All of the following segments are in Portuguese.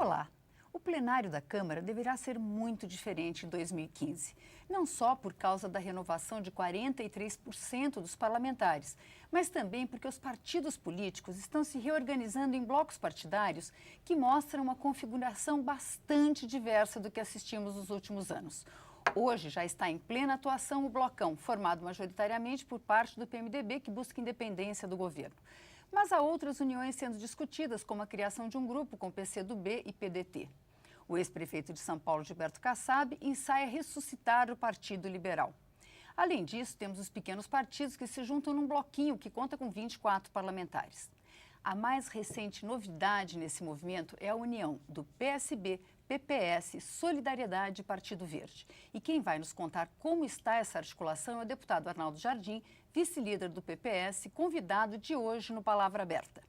Olá! O plenário da Câmara deverá ser muito diferente em 2015, não só por causa da renovação de 43% dos parlamentares, mas também porque os partidos políticos estão se reorganizando em blocos partidários que mostram uma configuração bastante diversa do que assistimos nos últimos anos. Hoje já está em plena atuação o blocão, formado majoritariamente por parte do PMDB, que busca independência do governo. Mas há outras uniões sendo discutidas, como a criação de um grupo com PCdoB e PDT. O ex-prefeito de São Paulo, Gilberto Kassab, ensaia ressuscitar o Partido Liberal. Além disso, temos os pequenos partidos que se juntam num bloquinho que conta com 24 parlamentares. A mais recente novidade nesse movimento é a união do PSB, PPS, Solidariedade e Partido Verde. E quem vai nos contar como está essa articulação é o deputado Arnaldo Jardim, vice-líder do PPS, convidado de hoje no Palavra Aberta.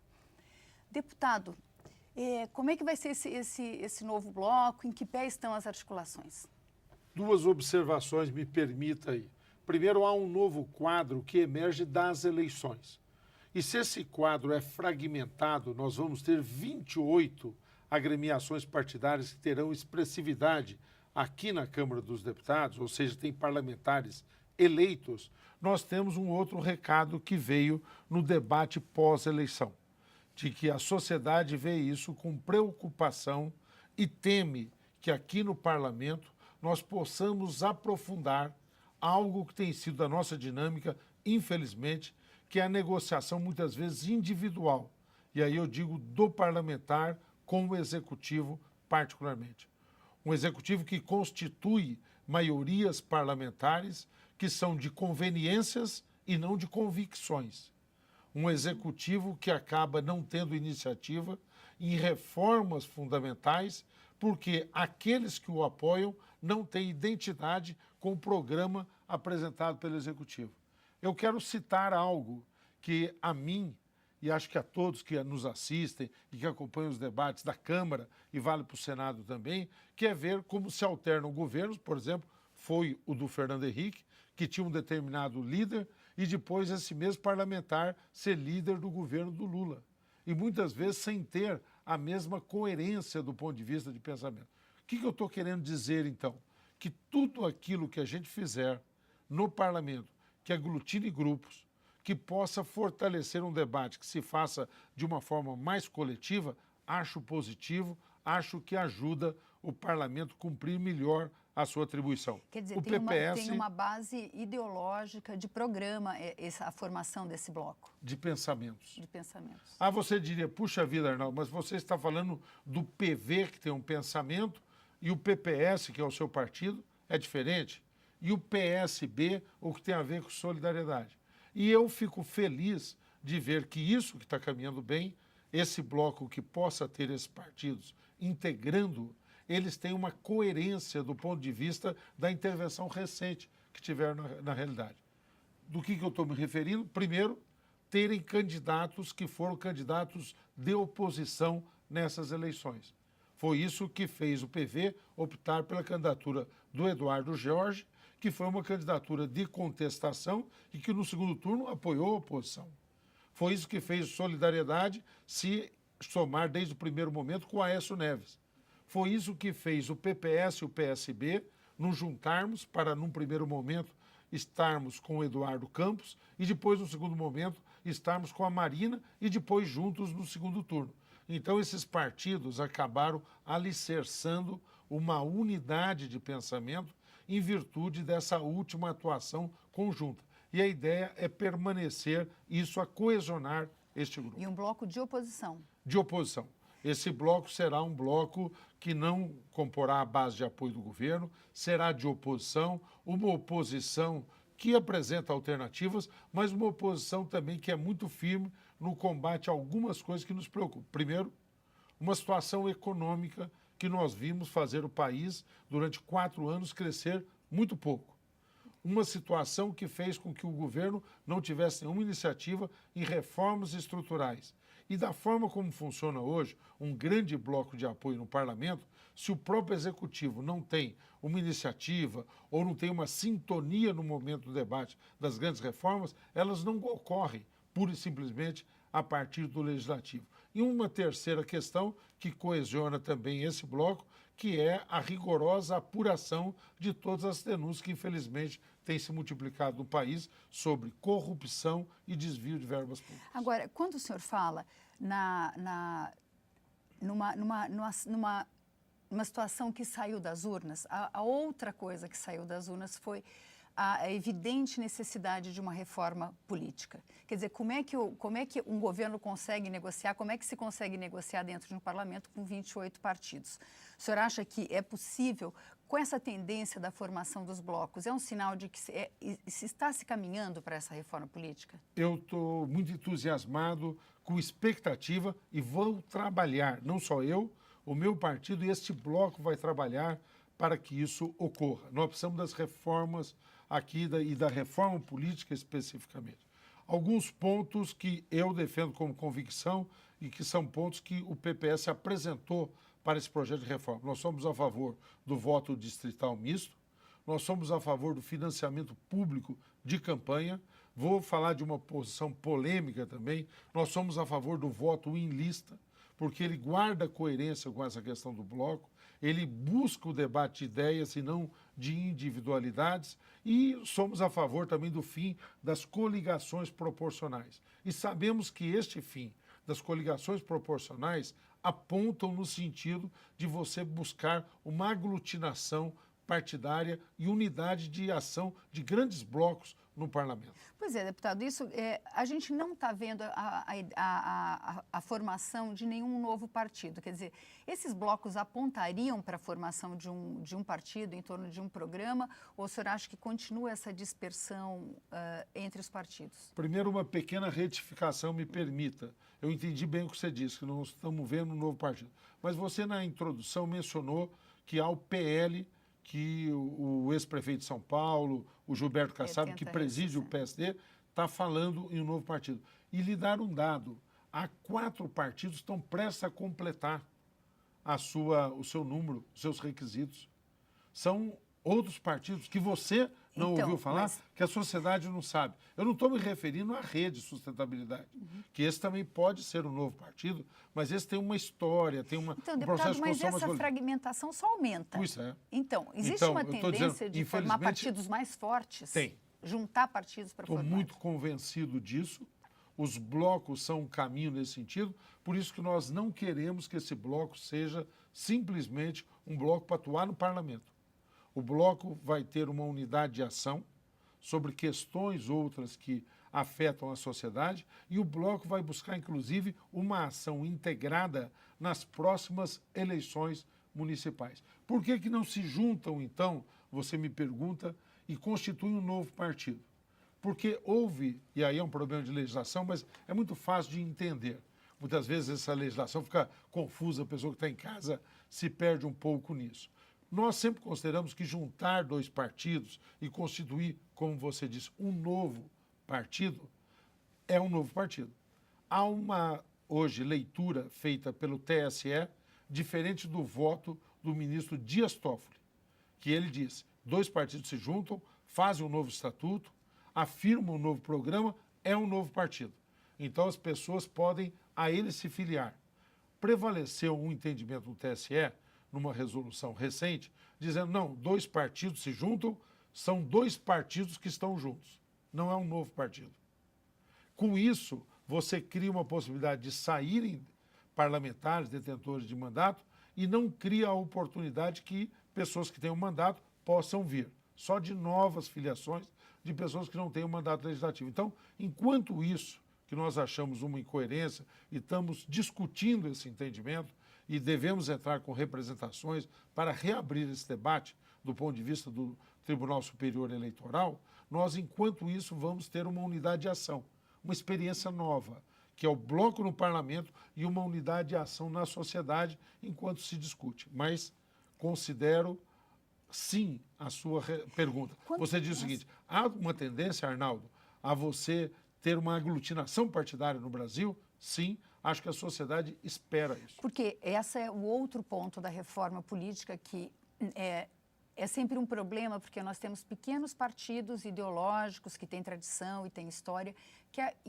Deputado, como é que vai ser esse novo bloco? Em que pé estão as articulações? Duas observações me permita aí. Primeiro, há um novo quadro que emerge das eleições. E se esse quadro é fragmentado, nós vamos ter 28 agremiações partidárias que terão expressividade aqui na Câmara dos Deputados, ou seja, tem parlamentares eleitos. Nós temos um outro recado que veio no debate pós-eleição, de que a sociedade vê isso com preocupação e teme que aqui no parlamento nós possamos aprofundar algo que tem sido da nossa dinâmica, infelizmente, que é a negociação muitas vezes individual. E aí eu digo do parlamentar com o executivo particularmente. Um executivo que constitui maiorias parlamentares que são de conveniências e não de convicções. Um executivo que acaba não tendo iniciativa em reformas fundamentais, porque aqueles que o apoiam não têm identidade com o programa apresentado pelo executivo. Eu quero citar algo que a mim, e acho que a todos que nos assistem e que acompanham os debates da Câmara, e vale para o Senado também, que é ver como se alternam governos. Por exemplo, foi o do Fernando Henrique, que tinha um determinado líder, e depois esse mesmo parlamentar ser líder do governo do Lula. E muitas vezes sem ter a mesma coerência do ponto de vista de pensamento. O que eu estou querendo dizer, então? Que tudo aquilo que a gente fizer no parlamento, que aglutine grupos, que possa fortalecer um debate que se faça de uma forma mais coletiva, acho positivo, acho que ajuda o parlamento a cumprir melhor a sua atribuição. Quer dizer, o tem uma base ideológica de programa, a formação desse bloco. De pensamentos. De pensamentos. Ah, você diria, puxa vida, Arnaldo, mas você está falando do PV, que tem um pensamento, e o PPS, que é o seu partido, é diferente. E o PSB, o que tem a ver com solidariedade. E eu fico feliz de ver que isso que está caminhando bem, esse bloco que possa ter esses partidos integrando, eles têm uma coerência do ponto de vista da intervenção recente que tiveram na realidade. Do que eu estou me referindo? Primeiro, terem candidatos que foram candidatos de oposição nessas eleições. Foi isso que fez o PV optar pela candidatura do Eduardo Jorge, que foi uma candidatura de contestação e que no segundo turno apoiou a oposição. Foi isso que fez Solidariedade se somar desde o primeiro momento com o Aécio Neves. Foi isso que fez o PPS e o PSB nos juntarmos para, num primeiro momento, estarmos com o Eduardo Campos e depois, no segundo momento, estarmos com a Marina e depois juntos no segundo turno. Então, esses partidos acabaram alicerçando uma unidade de pensamento em virtude dessa última atuação conjunta. E a ideia é permanecer isso a coesionar este grupo. E um bloco de oposição. De oposição. Esse bloco será um bloco que não comporá a base de apoio do governo, será de oposição, uma oposição que apresenta alternativas, mas uma oposição também que é muito firme no combate a algumas coisas que nos preocupam. Primeiro, uma situação econômica que nós vimos fazer o país, durante 4 anos, crescer muito pouco. Uma situação que fez com que o governo não tivesse nenhuma iniciativa em reformas estruturais. E da forma como funciona hoje, um grande bloco de apoio no parlamento, se o próprio executivo não tem uma iniciativa ou não tem uma sintonia no momento do debate das grandes reformas, elas não ocorrem pura e simplesmente a partir do legislativo. E uma terceira questão que coesiona também esse bloco, que é a rigorosa apuração de todas as denúncias que, infelizmente, têm se multiplicado no país sobre corrupção e desvio de verbas públicas. Agora, quando o senhor fala numa situação que saiu das urnas, a outra coisa que saiu das urnas foi a evidente necessidade de uma reforma política. Quer dizer, como é que um governo consegue negociar, como é que se consegue negociar dentro de um parlamento com 28 partidos? O senhor acha que é possível, com essa tendência da formação dos blocos, é um sinal de que se está se caminhando para essa reforma política? Eu estou muito entusiasmado, com expectativa, e vou trabalhar, não só eu, o meu partido e este bloco vai trabalhar para que isso ocorra. Nós precisamos das reformas aqui e da reforma política especificamente. Alguns pontos que eu defendo como convicção e que são pontos que o PPS apresentou para esse projeto de reforma. Nós somos a favor do voto distrital misto, nós somos a favor do financiamento público de campanha, vou falar de uma posição polêmica também, nós somos a favor do voto em lista, porque ele guarda coerência com essa questão do bloco, ele busca o debate de ideias e não de individualidades, e somos a favor também do fim das coligações proporcionais. E sabemos que este fim das coligações proporcionais apontam no sentido de você buscar uma aglutinação partidária e unidade de ação de grandes blocos no parlamento. Pois é, deputado, a gente não está vendo a formação de nenhum novo partido. Quer dizer, esses blocos apontariam para a formação de um partido em torno de um programa, ou o senhor acha que continua essa dispersão entre os partidos? Primeiro, uma pequena retificação, me permita. Eu entendi bem o que você disse, que não estamos vendo um novo partido. Mas você, na introdução, mencionou que há o PL, que o ex-prefeito de São Paulo, o Gilberto Kassab, que preside o PSD, está falando em um novo partido. E lhe dar um dado, há 4 partidos que estão prestes a completar o seu número, os seus requisitos. São outros partidos que você não ouviu falar, que a sociedade não sabe. Eu não estou me referindo à Rede Sustentabilidade, que esse também pode ser um novo partido, mas esse tem uma história, tem um processo de construção. Mas essa fragmentação só aumenta. Pois é. Então, existe uma tendência de formar partidos mais fortes? Tem. Juntar partidos para formar? Estou muito convencido disso. Os blocos são um caminho nesse sentido, por isso que nós não queremos que esse bloco seja simplesmente um bloco para atuar no parlamento. O bloco vai ter uma unidade de ação sobre questões outras que afetam a sociedade e o bloco vai buscar, inclusive, uma ação integrada nas próximas eleições municipais. Por que não se juntam, então, você me pergunta, e constituem um novo partido? Porque houve, e aí é um problema de legislação, mas é muito fácil de entender. Muitas vezes essa legislação fica confusa, a pessoa que está em casa se perde um pouco nisso. Nós sempre consideramos que juntar 2 partidos e constituir, como você disse, um novo partido, é um novo partido. Há uma, hoje, leitura feita pelo TSE, diferente do voto do ministro Dias Toffoli, que ele diz, 2 partidos se juntam, fazem um novo estatuto, afirmam um novo programa, é um novo partido. Então as pessoas podem a ele se filiar. Prevaleceu um entendimento do TSE, numa resolução recente, dizendo, não, 2 partidos se juntam, são 2 partidos que estão juntos. Não é um novo partido. Com isso, você cria uma possibilidade de saírem parlamentares, detentores de mandato, e não cria a oportunidade que pessoas que têm um mandato possam vir. Só de novas filiações de pessoas que não têm um mandato legislativo. Então, enquanto isso, que nós achamos uma incoerência e estamos discutindo esse entendimento, e devemos entrar com representações para reabrir esse debate do ponto de vista do Tribunal Superior Eleitoral, nós, enquanto isso, vamos ter uma unidade de ação, uma experiência nova, que é o bloco no parlamento e uma unidade de ação na sociedade enquanto se discute. Mas considero, sim, a sua pergunta. Você diz o seguinte, há uma tendência, Arnaldo, a você ter uma aglutinação partidária no Brasil? Sim, acho que a sociedade espera isso. Porque esse é o outro ponto da reforma política que é É sempre um problema porque nós temos pequenos partidos ideológicos que têm tradição e têm história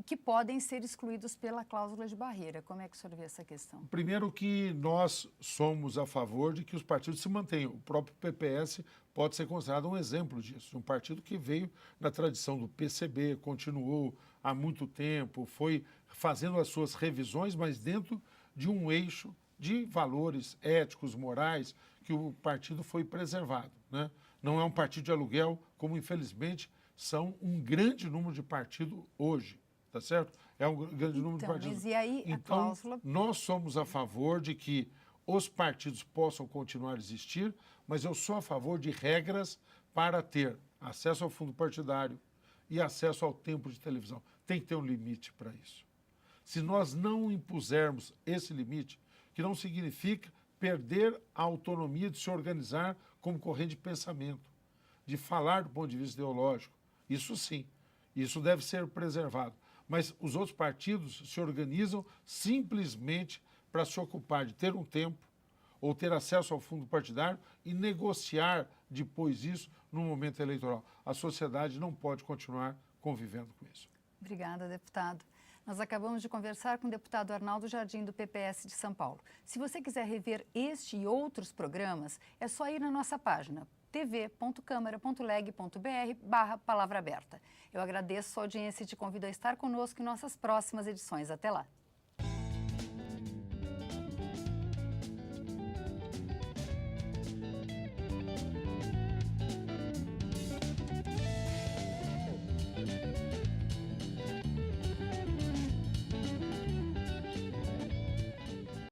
que podem ser excluídos pela cláusula de barreira. Como é que o senhor vê essa questão? Primeiro que nós somos a favor de que os partidos se mantenham. O próprio PPS pode ser considerado um exemplo disso, um partido que veio na tradição do PCB, continuou há muito tempo, foi fazendo as suas revisões, mas dentro de um eixo de valores éticos, morais, que o partido foi preservado, né? Não é um partido de aluguel, como infelizmente são um grande número de partidos hoje, tá certo? É um grande número de partidos. Mas e aí a cláusula? Nós somos a favor de que os partidos possam continuar a existir, mas eu sou a favor de regras para ter acesso ao fundo partidário e acesso ao tempo de televisão. Tem que ter um limite para isso. Se nós não impusermos esse limite, que não significa perder a autonomia de se organizar como corrente de pensamento, de falar do ponto de vista ideológico. Isso sim, isso deve ser preservado. Mas os outros partidos se organizam simplesmente para se ocupar de ter um tempo ou ter acesso ao fundo partidário e negociar depois isso no momento eleitoral. A sociedade não pode continuar convivendo com isso. Obrigada, deputado. Nós acabamos de conversar com o deputado Arnaldo Jardim, do PPS de São Paulo. Se você quiser rever este e outros programas, é só ir na nossa página tv.câmara.leg.br/palavra aberta. Eu agradeço a sua audiência e te convido a estar conosco em nossas próximas edições. Até lá!